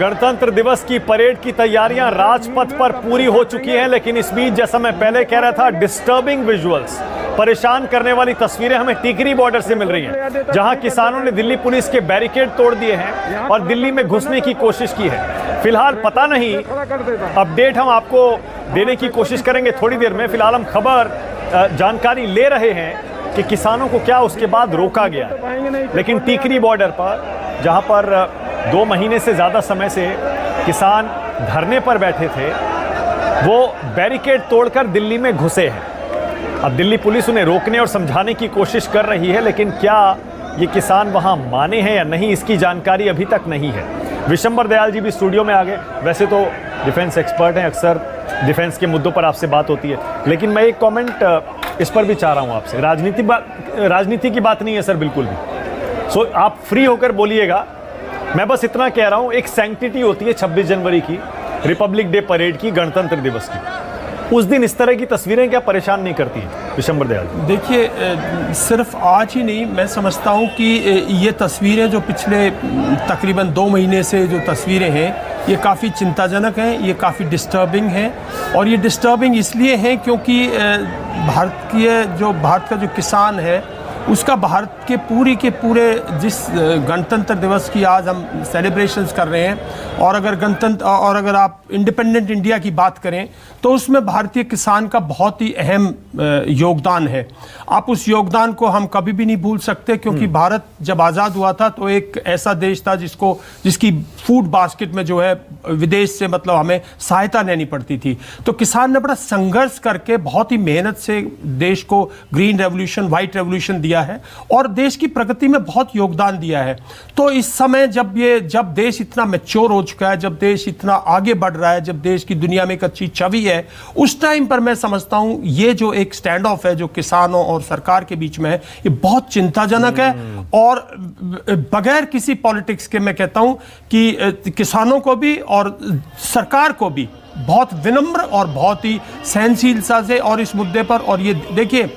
गणतंत्र दिवस की परेड की तैयारियां राजपथ पर पूरी हो चुकी हैं, लेकिन इस बीच जैसा मैं पहले कह रहा था, डिस्टर्बिंग विजुअल्स, परेशान करने वाली तस्वीरें हमें टिकरी बॉर्डर से मिल रही हैं, जहां किसानों ने दिल्ली पुलिस के बैरिकेड तोड़ दिए हैं और दिल्ली में घुसने की कोशिश की है। फिलहाल पता नहीं, अपडेट हम आपको देने की कोशिश करेंगे थोड़ी देर में। फिलहाल हम खबर जानकारी ले रहे हैं कि किसानों को क्या उसके बाद रोका गया, लेकिन टिकरी बॉर्डर पर जहां पर 2 महीने से ज़्यादा समय से किसान धरने पर बैठे थे, वो बैरिकेड तोड़कर दिल्ली में घुसे हैं। अब दिल्ली पुलिस उन्हें रोकने और समझाने की कोशिश कर रही है, लेकिन क्या ये किसान वहां माने हैं या नहीं, इसकी जानकारी अभी तक नहीं है। विशंबर दयाल जी भी स्टूडियो में आ गए। वैसे तो डिफेंस एक्सपर्ट हैं, अक्सर डिफेंस के मुद्दों पर आपसे बात होती है, लेकिन मैं एक कमेंट इस पर भी चाह रहा हूं आपसे। राजनीति की बात नहीं है सर, बिल्कुल भी। सो आप फ्री होकर बोलिएगा। मैं बस इतना कह रहा हूं, एक सैंक्टिटी होती है 26 जनवरी की, रिपब्लिक डे परेड की, गणतंत्र दिवस की। उस दिन इस तरह की तस्वीरें क्या परेशान नहीं करती हैं विशंबर दयाल? देखिए, सिर्फ आज ही नहीं, मैं समझता हूं कि ये तस्वीरें जो पिछले तकरीबन 2 महीने से जो तस्वीरें हैं, ये काफ़ी चिंताजनक हैं, ये काफ़ी डिस्टर्बिंग हैं। और ये डिस्टर्बिंग इसलिए हैं क्योंकि भारत का जो किसान है, उसका भारत के पूरे जिस गणतंत्र दिवस की आज हम सेलिब्रेशंस कर रहे हैं, और अगर आप इंडिपेंडेंट इंडिया की बात करें तो उसमें भारतीय किसान का बहुत ही अहम योगदान है। आप उस योगदान को हम कभी भी नहीं भूल सकते, क्योंकि भारत जब आज़ाद हुआ था तो एक ऐसा देश था जिसकी फूड बास्केट में जो है विदेश से मतलब हमें सहायता लेनी पड़ती थी। तो किसान ने बड़ा संघर्ष करके बहुत ही मेहनत से देश को ग्रीन रेवोल्यूशन, व्हाइट रेवोल्यूशन दिया है और देश की प्रगति में बहुत योगदान दिया है। तो इस समय जब देश इतना मैच्योर हो चुका है, जब देश इतना आगे बढ़ रहा है, जब देश की दुनिया में एक अच्छी छवि है, उस टाइम पर मैं समझता हूं ये जो एक स्टैंड ऑफ है जो किसानों और सरकार के बीच में है, ये बहुत चिंताजनक है। और बगैर किसी पॉलिटिक्स के मैं कहता हूं कि किसानों को भी और सरकार को भी बहुत विनम्र और बहुत ही सहनशीलता से और इस मुद्दे पर, और ये देखिए,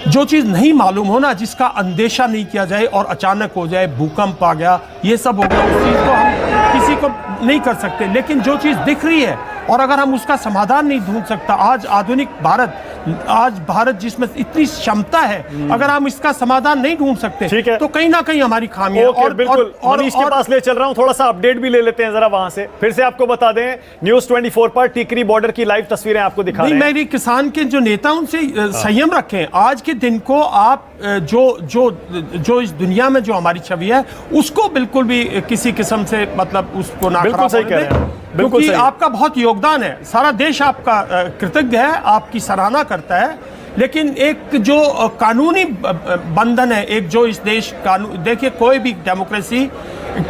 जो चीज़ नहीं मालूम हो ना, जिसका अंदेशा नहीं किया जाए और अचानक हो जाए, भूकंप आ गया, ये सब हो गया, उस चीज़ को हम किसी को नहीं कर सकते। लेकिन जो चीज़ दिख रही है और अगर हम उसका समाधान नहीं ढूंढ सकता, आज आधुनिक भारत जिसमें इतनी क्षमता है, अगर हम इसका समाधान नहीं ढूंढ सकते तो कहीं ना कहीं हमारी खामी है। और बिल्कुल मनीष के पास ले चल रहा हूं, थोड़ा सा अपडेट भी ले लेते हैं जरा वहां से। फिर से आपको बता दें, न्यूज़ 24 पर टिकरी बॉर्डर की लाइव तस्वीरें आपको दिखा रहे हैं। मेरी किसान के जो नेता, उनसे संयम रखें। आज के दिन को आप जो इस दुनिया में जो हमारी छवि है, उसको बिल्कुल भी किसी किस्म से मतलब उसको ना खराब होने दें, क्योंकि आपका बहुत योगदान है। सारा देश आपका कृतज्ञ है, आपकी सराहना करता है। लेकिन एक जो कानूनी बंधन है, एक जो इस देश कानून, देखिए कोई भी डेमोक्रेसी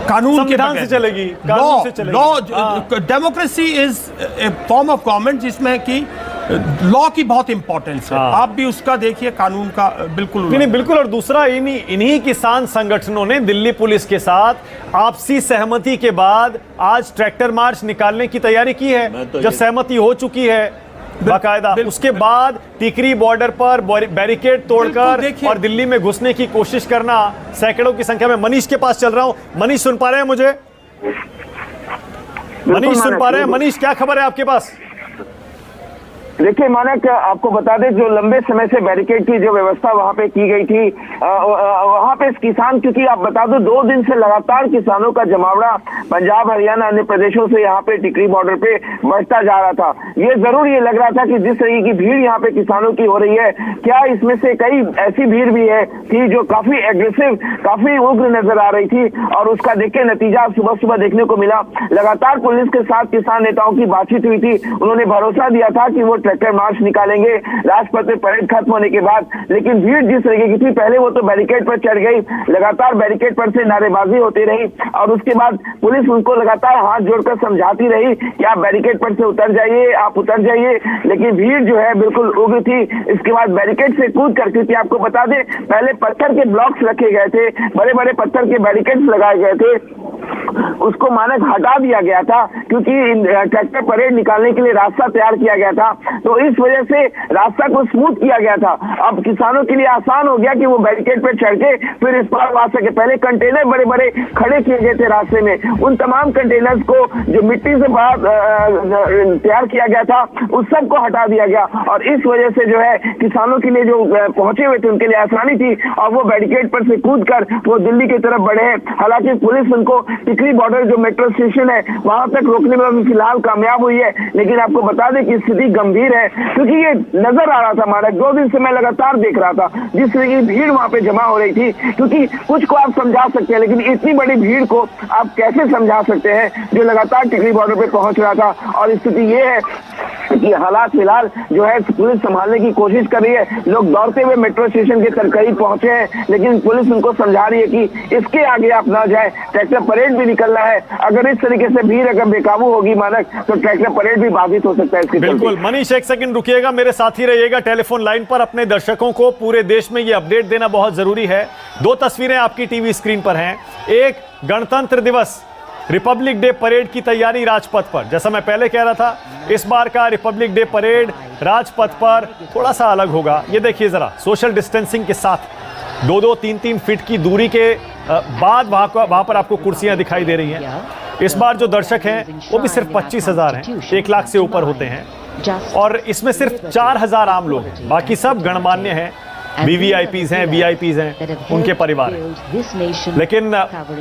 कानून के बगैर से चलेगी, democracy is a form of government जिसमें कि लॉ की बहुत इंपॉर्टेंस है। आप भी उसका देखिए, कानून का बिल्कुल नहीं, बिल्कुल। और दूसरा, इन्हीं किसान संगठनों ने दिल्ली पुलिस के साथ आपसी सहमति के बाद आज ट्रैक्टर मार्च निकालने की तैयारी की है। जब सहमति हो चुकी है बाकायदा, उसके बाद टिकरी बॉर्डर पर बैरिकेड तोड़कर और दिल्ली में घुसने की कोशिश करना, सैकड़ों की संख्या में। मनीष के पास चल रहा हूं। मनीष सुन पा रहे हैं मुझे? मनीष सुन पा रहे हैं? मनीष, क्या खबर है आपके पास? देखिए मानक, आपको बता दें, जो लंबे समय से बैरिकेड की जो व्यवस्था वहां पे की गई थी, वहां पे किसान, क्योंकि आप बता दो 2 दिन से लगातार किसानों का जमावड़ा पंजाब, हरियाणा, अन्य प्रदेशों से यहाँ पे टिकरी बॉर्डर पे बढ़ता जा रहा था। ये जरूर ये लग रहा था कि जिस तरह की भीड़ यहाँ पे किसानों की हो रही है, क्या इसमें से कई ऐसी भीड़ भी है कि जो काफी एग्रेसिव, काफी उग्र नजर आ रही थी, और उसका देख के नतीजा सुबह देखने को मिला। लगातार पुलिस के साथ किसान नेताओं की बातचीत हुई थी, उन्होंने भरोसा दिया था कि वो ट्रैक्टर मार्च निकालेंगे राजपथ पे परेड खत्म होने के बाद। लेकिन भीड़ जिस तरीके की थी, पहले वो तो बैरिकेड पर चढ़ गई, लगातार बैरिकेड पर से नारेबाजी होती रही, और उसके बाद पुलिस उनको लगातार हाथ जोड़कर समझाती रही कि आप बैरिकेड पर से उतर जाइए, आप उतर जाइए। लेकिन भीड़ जो है बिल्कुल उग्र थी। इसके बाद बैरिकेड से कूद कर, क्योंकि आपको बता दें पहले पत्थर के ब्लॉक्स रखे गए थे, बड़े बड़े पत्थर के बैरिकेड्स लगाए गए थे, उसको मानक हटा दिया गया था क्योंकि ट्रैक्टर परेड निकालने के लिए रास्ता तैयार किया गया था, तो इस वजह से रास्ता को स्मूथ किया गया था। अब किसानों के लिए आसान हो गया कि वो बैरिकेड पे चढ़ के फिर इस पार आ सके। पहले कंटेनर बड़े बड़े खड़े किए गए थे रास्ते में, उन तमाम कंटेनर्स को जो मिट्टी से तैयार किया गया था उस सब को हटा दिया गया, और इस वजह से जो है किसानों के लिए जो पहुंचे हुए थे उनके लिए आसानी थी, और वो बैरिकेड पर से कूद कर वो दिल्ली की तरफ बढ़े हैं। हालांकि पुलिस उनको टिकरी बॉर्डर जो मेट्रो स्टेशन है वहां तक रोकने में फिलहाल कामयाब हुई है, लेकिन आपको बता दें कि स्थिति गंभीर है, क्योंकि ये नजर आ रहा था मानक, 2 दिन से मैं लगातार देख रहा था जिस तरह की भीड़ वहां पे जमा हो रही थी। क्योंकि कुछ को आप समझा सकते हैं, लेकिन इतनी बड़ी भीड़ को आप कैसे समझा सकते हैं जो लगातार टिकरी बॉर्डर पे पहुंच रहा था। और स्थिति ये है कि हालात फिलहाल जो है पुलिस संभालने की कोशिश कर रही है। लोग दौड़ते हुए मेट्रो स्टेशन के करीब पहुंचे हैं, लेकिन पुलिस उनको समझा रही है कि इसके आगे आप ना जाए, ट्रैक्टर परेड भी निकलना है। अगर इस तरीके से भीड़ अगर बेकाबू होगी मानक, तो ट्रैक्टर परेड भी बाधित हो सकता है इसके। बिल्कुल मनीष, एक सेकंड रुकिएगा, मेरे साथ ही रहिएगा टेलीफोन लाइन पर। अपने दर्शकों को पूरे देश में ये अपडेट देना बहुत जरूरी है। 2 तस्वीरें आपकी टीवी स्क्रीन पर हैं। एक, गणतंत्र दिवस रिपब्लिक डे परेड की तैयारी राजपथ पर। जैसा मैं पहले कह रहा था, इस बार का रिपब्लिक डे परेड राजपथ पर थोड़ा सा अलग होगा। ये देखिए जरा, सोशल डिस्टेंसिंग के साथ 2-2, 3-3 फीट की दूरी के बाद वहां पर आपको कुर्सियां दिखाई दे रही हैं। इस बार जो दर्शक हैं वो भी सिर्फ 25,000 हैं, 1 लाख से ऊपर होते हैं, और इसमें सिर्फ 4,000 आम लोग हैं, बाकी सब गणमान्य हैं, VVIPs हैं, VIPs हैं, उनके परिवार हैं। लेकिन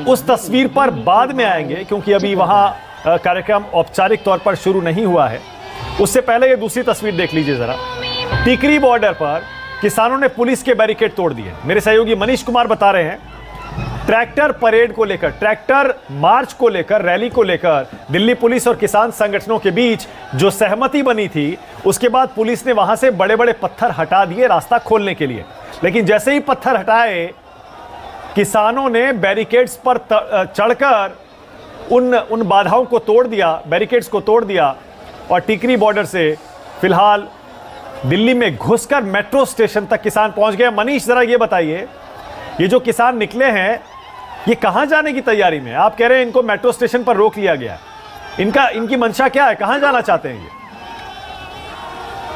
उस तस्वीर पर बाद में आएंगे, क्योंकि अभी वहां कार्यक्रम औपचारिक तौर पर शुरू नहीं हुआ है। उससे पहले ये दूसरी तस्वीर देख लीजिए जरा। टिकरी बॉर्डर पर किसानों ने पुलिस के बैरिकेड तोड़ दिए। मेरे सहयोगी मनीष कुमार बता रहे हैं, ट्रैक्टर परेड को लेकर, ट्रैक्टर मार्च को लेकर, रैली को लेकर दिल्ली पुलिस और किसान संगठनों के बीच जो सहमति बनी थी, उसके बाद पुलिस ने वहां से बड़े बड़े पत्थर हटा दिए रास्ता खोलने के लिए। लेकिन जैसे ही पत्थर हटाए, किसानों ने बैरिकेड्स पर चढ़कर उन बाधाओं को तोड़ दिया, बैरिकेड्स को तोड़ दिया, और टिकरी बॉर्डर से फिलहाल दिल्ली में घुसकर मेट्रो स्टेशन तक किसान पहुंच गए। मनीष, जरा ये बताइए, ये जो किसान निकले हैं ये कहां जाने की तैयारी में? आप कह रहे हैं इनको मेट्रो स्टेशन पर रोक लिया गया, इनकी मंशा क्या है, कहां जाना चाहते हैं ये?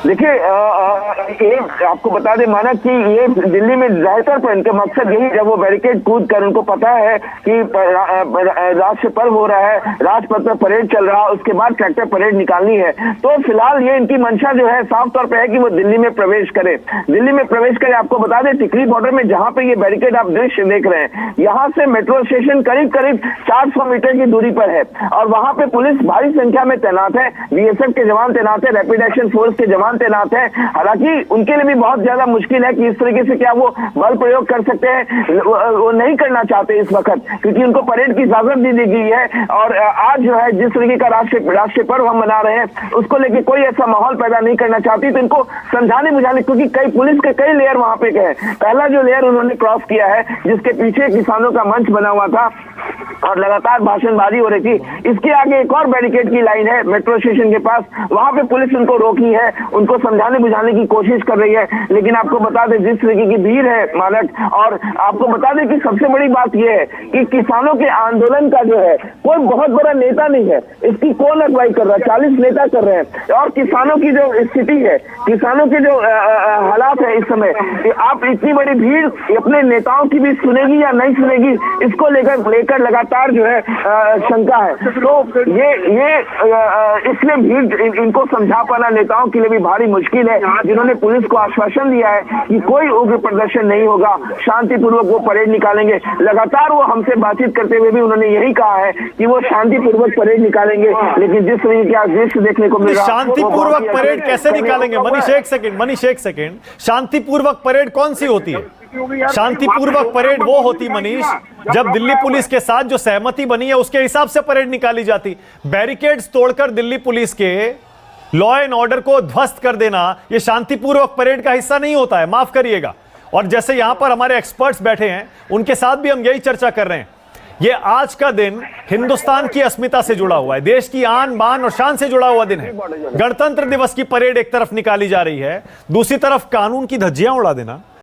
देखिए, आपको बता दें माना कि ये दिल्ली में ज्यादातर पर इनका मकसद यही, जब वो बैरिकेड कूद कर उनको पता है कि राष्ट्र पर्व हो रहा है, राजपथ पर परेड चल रहा है, उसके बाद ट्रैक्टर परेड निकालनी है, तो फिलहाल ये इनकी मंशा जो है साफ तौर पर है कि वो दिल्ली में प्रवेश करे, दिल्ली में प्रवेश करे। आपको बता दें टिकरी बॉर्डर में जहां पे ये बैरिकेड आप दृश्य देख रहे हैं, यहाँ से मेट्रो स्टेशन करीब करीब 400 मीटर की दूरी पर है, और वहां पे पुलिस भारी संख्या में तैनात है, BSF के जवान तैनात है, रैपिड एक्शन फोर्स के जवान तैनात है। हालांकि उनके लिए भी बहुत ज्यादा मुश्किल है कि इस तरीके से क्या वो बल प्रयोग कर सकते हैं, वो नहीं करना चाहते इस वक्त, क्योंकि उनको परेड की इजाजत दे दी गई है। और आज जो है जिस तरीके का राष्ट्रीय पर्व हम मना रहे हैं, उसको लेकर कोई ऐसा माहौल पैदा नहीं करना चाहती, तो इनको समझाने बुझाने, क्योंकि पुलिस के कई लेयर वहां पे गए। पहला जो लेयर उन्होंने क्रॉस किया है, जिसके पीछे किसानों का मंच बना हुआ था और लगातार भाषणबाजी हो रही थी, इसके आगे एक और बैरिकेड की लाइन है मेट्रो स्टेशन के पास, वहां पे पुलिस उनको रोकी है, उनको समझाने बुझाने की कोशिश कर रही है। लेकिन आपको बता दें जिस तरीके की भीड़ है मानक, और आपको बता दें कि सबसे बड़ी बात यह है कि किसानों के आंदोलन का जो है कोई बहुत बड़ा नेता नहीं है, इसकी कौन अगुवाई कर रहा है, 40 नेता कर रहे हैं। और किसानों की जो स्थिति है, किसानों के जो हालात है इस समय, आप इतनी बड़ी भीड़ अपने नेताओं की भी सुनेगी या नहीं सुनेगी, इसको लेकर लगातार जो है शंका है। तो ये इसलिए भीड़ इनको समझा पाना नेताओं के लिए भी भारी मुश्किल है, जिन्होंने पुलिस को आश्वासन दिया है कि कोई उग्र प्रदर्शन नहीं होगा, शांतिपूर्वक वो परेड निकालेंगे। लगातार वो हमसे बातचीत करते हुए भी उन्होंने यही कहा है कि वो शांतिपूर्वक परेड निकालेंगे, लेकिन जिस तरीके का दृश्य देखने को मिल रहा है, शांतिपूर्वक परेड कैसे निकालेंगे? मनीष एक सेकंड, शांतिपूर्वक परेड कौन सी होती है? शांतिपूर्वक परेड वो होती मनीष जब दिल्ली पुलिस के साथ जो सहमति बनी है उसके हिसाब से परेड निकाली जाती। बैरिकेड्स तोड़कर दिल्ली पुलिस के लॉ एंड ऑर्डर को ध्वस्त कर देना यह शांतिपूर्वक परेड का हिस्सा नहीं होता है, माफ करिएगा। और जैसे यहां पर हमारे एक्सपर्ट्स बैठे हैं, उनके साथ भी हम यही चर्चा कर रहे हैं। यह आज का दिन हिंदुस्तान की अस्मिता से जुड़ा हुआ है, देश की आन बान और शान से जुड़ा हुआ दिन है। गणतंत्र दिवस की परेड एक तरफ निकाली जा रही है, दूसरी तरफ कानून की धज्जियां उड़ा देना